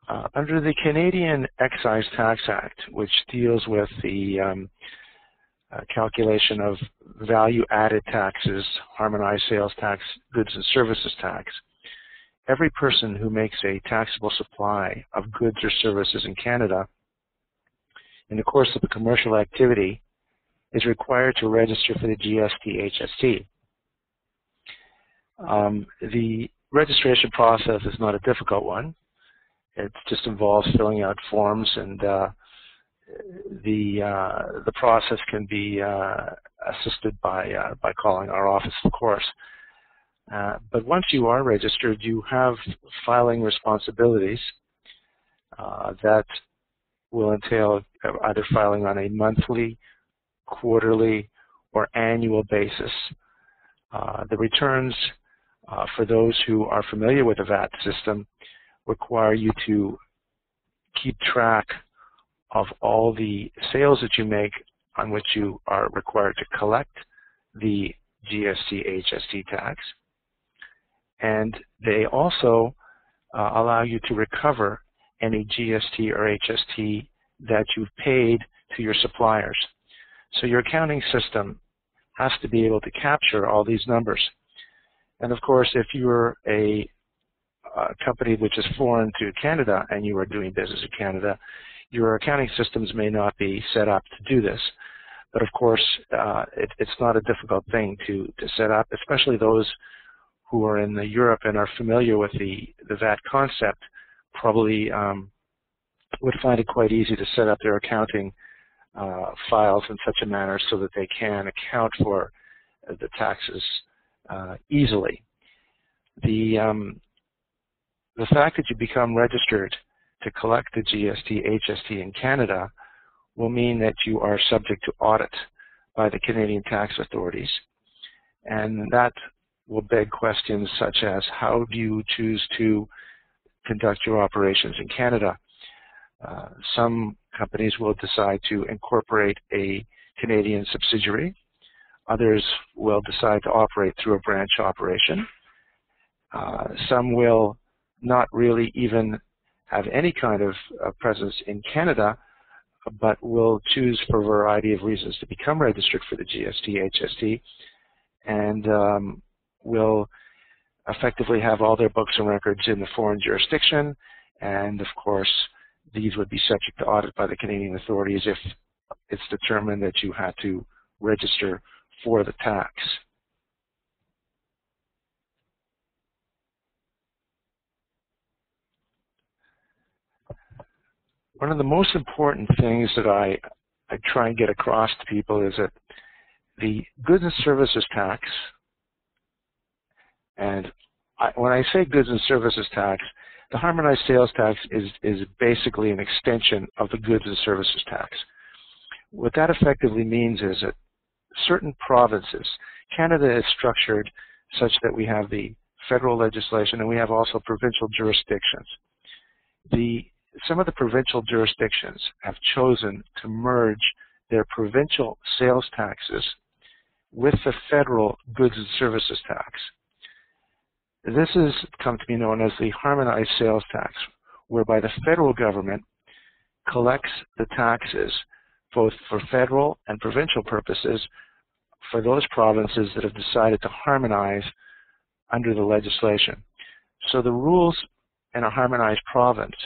Under the Canadian Excise Tax Act, which deals with the calculation of value-added taxes, harmonized sales tax, goods and services tax, every person who makes a taxable supply of goods or services in Canada in the course of a commercial activity is required to register for the GST-HST. The registration process is not a difficult one. It just involves filling out forms, and the process can be assisted by calling our office, of course. But once you are registered, you have filing responsibilities that will entail either filing on a monthly, quarterly, or annual basis. The returns for those who are familiar with the VAT system require you to keep track of all the sales that you make on which you are required to collect the GST-HST tax. And they also allow you to recover any GST or HST that you've paid to your suppliers. So your accounting system has to be able to capture all these numbers. And of course, if you're a company which is foreign to Canada and you are doing business in Canada, your accounting systems may not be set up to do this. But of course, it's not a difficult thing to set up, especially those who are in Europe and are familiar with the VAT concept probably would find it quite easy to set up their accounting files in such a manner so that they can account for the taxes easily. The fact that you become registered to collect the GST-HST in Canada will mean that you are subject to audit by the Canadian tax authorities, and that will beg questions such as, how do you choose to conduct your operations in Canada? Some companies will decide to incorporate a Canadian subsidiary. Others will decide to operate through a branch operation. Some will not really even have any kind of presence in Canada, but will choose for a variety of reasons to become registered for the GST-HST, and will effectively have all their books and records in the foreign jurisdiction, and of course these would be subject to audit by the Canadian authorities if it's determined that you had to register for the tax. One of the most important things that I try and get across to people is that the goods and services tax, and when I say goods and services tax, the harmonized sales tax is basically an extension of the goods and services tax. What that effectively means is that certain provinces, Canada is structured such that we have the federal legislation and we have also provincial jurisdictions. Some of the provincial jurisdictions have chosen to merge their provincial sales taxes with the federal goods and services tax. This has come to be known as the harmonized sales tax, whereby the federal government collects the taxes both for federal and provincial purposes for those provinces that have decided to harmonize under the legislation. So the rules in a harmonized province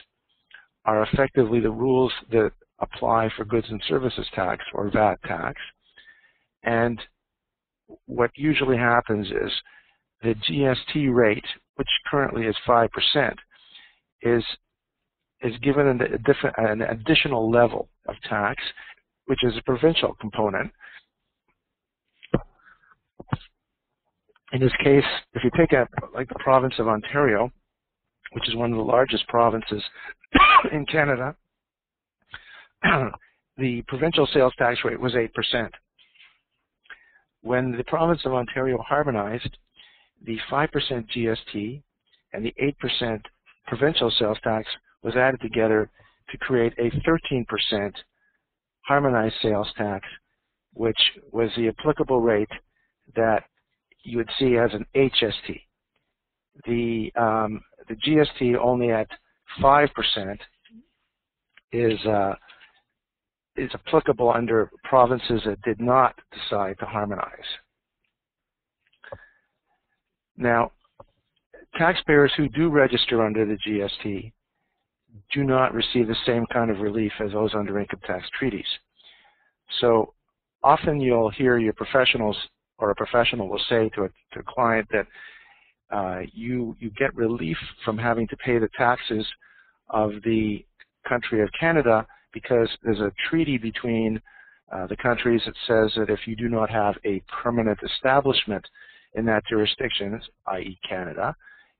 are effectively the rules that apply for goods and services tax, or VAT tax. And what usually happens is the GST rate, which currently is 5%, is given an additional level of tax, which is a provincial component. In this case, if you take like the province of Ontario, which is one of the largest provinces in Canada, the provincial sales tax rate was 8%. When the province of Ontario harmonized, the 5% GST and the 8% provincial sales tax was added together to create a 13% harmonized sales tax, which was the applicable rate that you would see as an HST. The GST only at 5% is applicable under provinces that did not decide to harmonize. Now, taxpayers who do register under the GST do not receive the same kind of relief as those under income tax treaties. So often you'll hear your professionals or a professional will say to a client that you get relief from having to pay the taxes of the country of Canada because there's a treaty between the countries that says that if you do not have a permanent establishment in that jurisdiction, i.e. Canada,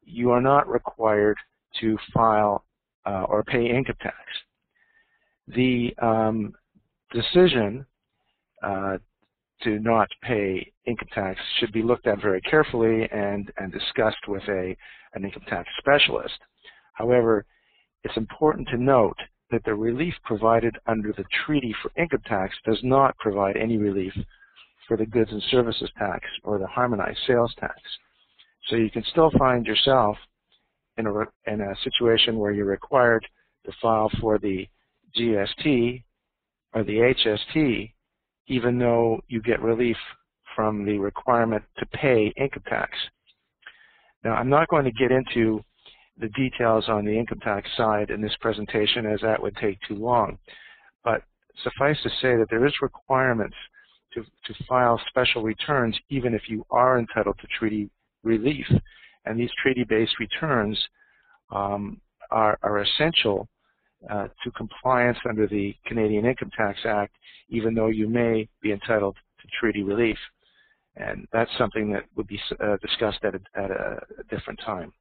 you are not required to file or pay income tax. The decision to not pay income tax should be looked at very carefully and discussed with an income tax specialist. However, it's important to note that the relief provided under the treaty for income tax does not provide any relief for the goods and services tax or the harmonized sales tax. So you can still find yourself in a situation where you're required to file for the GST or the HST, even though you get relief from the requirement to pay income tax. Now, I'm not going to get into the details on the income tax side in this presentation, as that would take too long, but suffice to say that there is requirements to file special returns even if you are entitled to treaty relief, and these treaty-based returns are essential to compliance under the Canadian Income Tax Act, even though you may be entitled to treaty relief. And that's something that would be discussed at a different time.